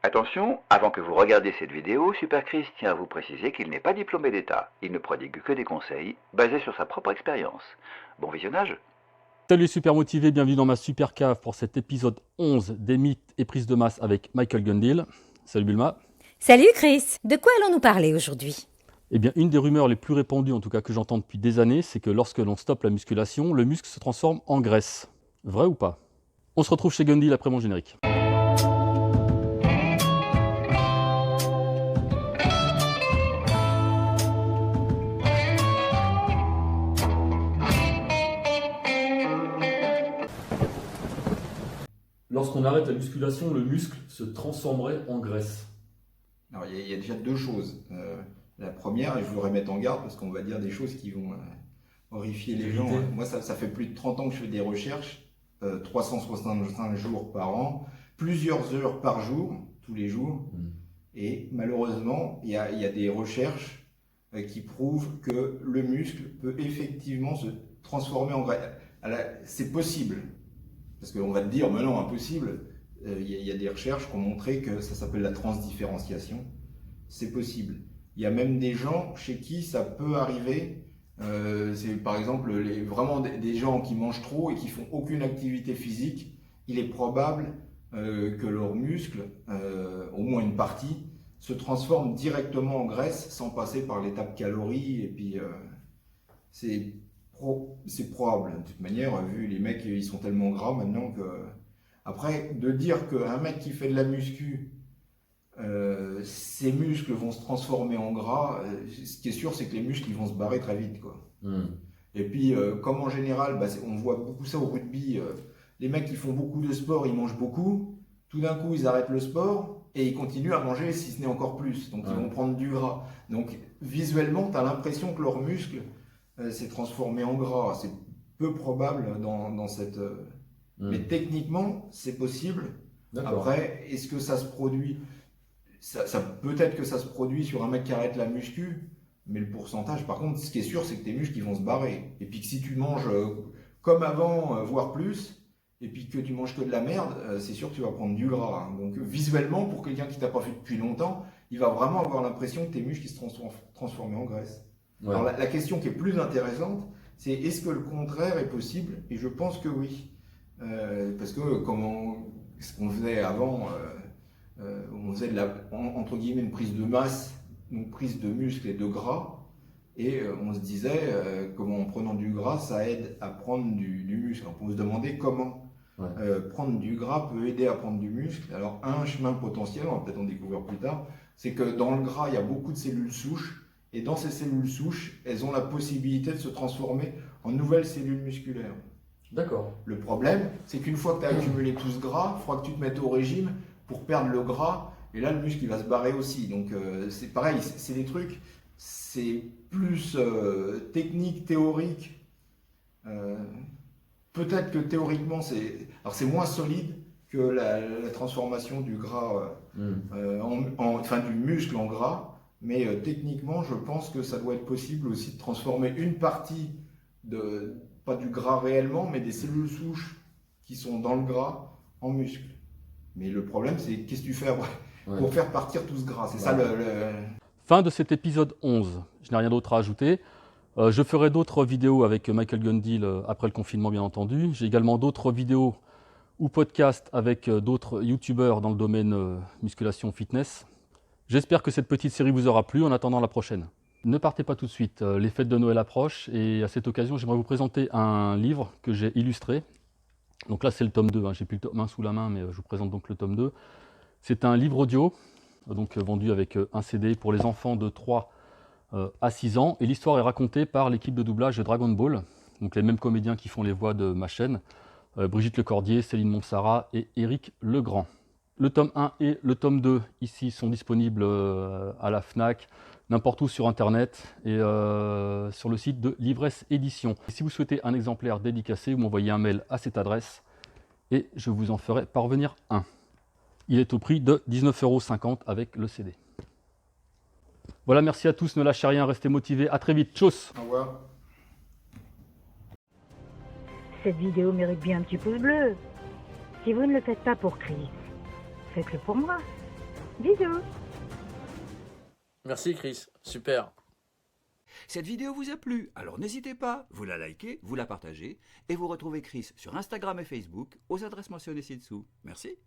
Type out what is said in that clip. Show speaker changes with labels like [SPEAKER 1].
[SPEAKER 1] Attention, avant que vous regardiez cette vidéo, Super Chris tient à vous préciser qu'il n'est pas diplômé d'État. Il ne prodigue que des conseils basés sur sa propre expérience. Bon visionnage.
[SPEAKER 2] Salut les super motivés, bienvenue dans ma super cave pour cet épisode 11 des mythes et prises de masse avec Michael Gundil. Salut Bulma.
[SPEAKER 3] Salut Chris, de quoi allons-nous parler aujourd'hui?
[SPEAKER 2] Eh bien, une des rumeurs les plus répandues, en tout cas que j'entends depuis des années, c'est que lorsque l'on stoppe la musculation, le muscle se transforme en graisse. Vrai ou pas? On se retrouve chez Gundil après mon générique. Lorsqu'on arrête la musculation, le muscle se transformerait en graisse.
[SPEAKER 4] Alors, il y a déjà deux choses. La première, et je voudrais mettre en garde parce qu'on va dire des choses qui vont horrifier les gens. Moi, ça fait plus de 30 ans que je fais des recherches, 365 jours par an, plusieurs heures par jour, tous les jours. Et malheureusement, il y a des recherches qui prouvent que le muscle peut effectivement se transformer en graisse. C'est possible. Parce qu'on va te dire, mais non, impossible. Il y a des recherches qui ont montré que ça s'appelle la transdifférenciation. C'est possible. Il y a même des gens chez qui ça peut arriver. C'est par exemple vraiment des gens qui mangent trop et qui font aucune activité physique. Il est probable que leurs muscles, au moins une partie, se transforment directement en graisse sans passer par l'étape calories. Et puis, c'est probable. De toute manière, vu les mecs, ils sont tellement gras maintenant que... Après, de dire qu'un mec qui fait de la muscu, ses muscles vont se transformer en gras, ce qui est sûr, c'est que les muscles ils vont se barrer très vite, quoi. Et puis, comme en général, on voit beaucoup ça au rugby, les mecs qui font beaucoup de sport, ils mangent beaucoup, tout d'un coup, ils arrêtent le sport et ils continuent à manger, si ce n'est encore plus. Donc, ils vont prendre du gras. Donc, visuellement, tu as l'impression que leur muscle s'est transformé en gras. C'est peu probable dans cette... Mais techniquement, c'est possible. Après, est-ce que ça se produit peut-être que ça se produit sur un mec qui arrête la muscu, mais le pourcentage, par contre, ce qui est sûr, c'est que tes muscles ils vont se barrer. Et puis que si tu manges comme avant, voire plus, et puis que tu manges que de la merde, c'est sûr que tu vas prendre du gras. Hein. Donc visuellement, pour quelqu'un qui t'a pas vu depuis longtemps, il va vraiment avoir l'impression que tes muscles ils se transforment en graisse. Ouais. Alors la question qui est plus intéressante, c'est est-ce que le contraire est possible? Et je pense que oui. Parce que ce qu'on faisait avant, on faisait entre guillemets une prise de masse, une prise de muscle et de gras, et on se disait comment en prenant du gras ça aide à prendre du muscle. On peut se demander comment prendre du gras peut aider à prendre du muscle. Alors un chemin potentiel, on va peut-être en découvrir plus tard, c'est que dans le gras il y a beaucoup de cellules souches, et dans ces cellules souches, elles ont la possibilité de se transformer en nouvelles cellules musculaires.
[SPEAKER 2] D'accord.
[SPEAKER 4] Le problème, c'est qu'une fois que tu as accumulé tout ce gras, il faudra que tu te mettes au régime pour perdre le gras, et là le muscle il va se barrer aussi. Donc c'est pareil, c'est des trucs, c'est plus technique, théorique. Peut-être que théoriquement c'est moins solide que la transformation du gras, enfin du muscle en gras, mais techniquement je pense que ça doit être possible aussi de transformer une partie pas du gras réellement, mais des cellules souches qui sont dans le gras en muscle. Mais le problème, c'est qu'est-ce que tu fais après pour faire partir tout ce gras. C'est ça le...
[SPEAKER 2] Fin de cet épisode 11. Je n'ai rien d'autre à ajouter. Je ferai d'autres vidéos avec Michael Gundil après le confinement, bien entendu. J'ai également d'autres vidéos ou podcasts avec d'autres youtubeurs dans le domaine musculation fitness. J'espère que cette petite série vous aura plu. En attendant la prochaine. Ne partez pas tout de suite, les fêtes de Noël approchent et à cette occasion j'aimerais vous présenter un livre que j'ai illustré. Donc là c'est le tome 2, j'ai plus le tome 1 sous la main mais je vous présente donc le tome 2. C'est un livre audio, donc vendu avec un CD pour les enfants de 3 à 6 ans et l'histoire est racontée par l'équipe de doublage de Dragon Ball, donc les mêmes comédiens qui font les voix de ma chaîne, Brigitte Lecordier, Céline Monsara et Éric Legrand. Le tome 1 et le tome 2 ici sont disponibles à la FNAC, n'importe où sur internet et sur le site de l'Ivresse Édition. Et si vous souhaitez un exemplaire dédicacé, vous m'envoyez un mail à cette adresse et je vous en ferai parvenir un. Il est au prix de 19,50 € avec le CD. Voilà, merci à tous, ne lâchez rien, restez motivés, à très vite, tchuss.
[SPEAKER 4] Au revoir.
[SPEAKER 5] Cette vidéo mérite bien un petit pouce bleu. Si vous ne le faites pas pour Chris, faites-le pour moi. Bisous.
[SPEAKER 6] Merci Chris, super.
[SPEAKER 1] Cette vidéo vous a plu, alors n'hésitez pas, vous la likez, vous la partagez, et vous retrouvez Chris sur Instagram et Facebook aux adresses mentionnées ci-dessous. Merci.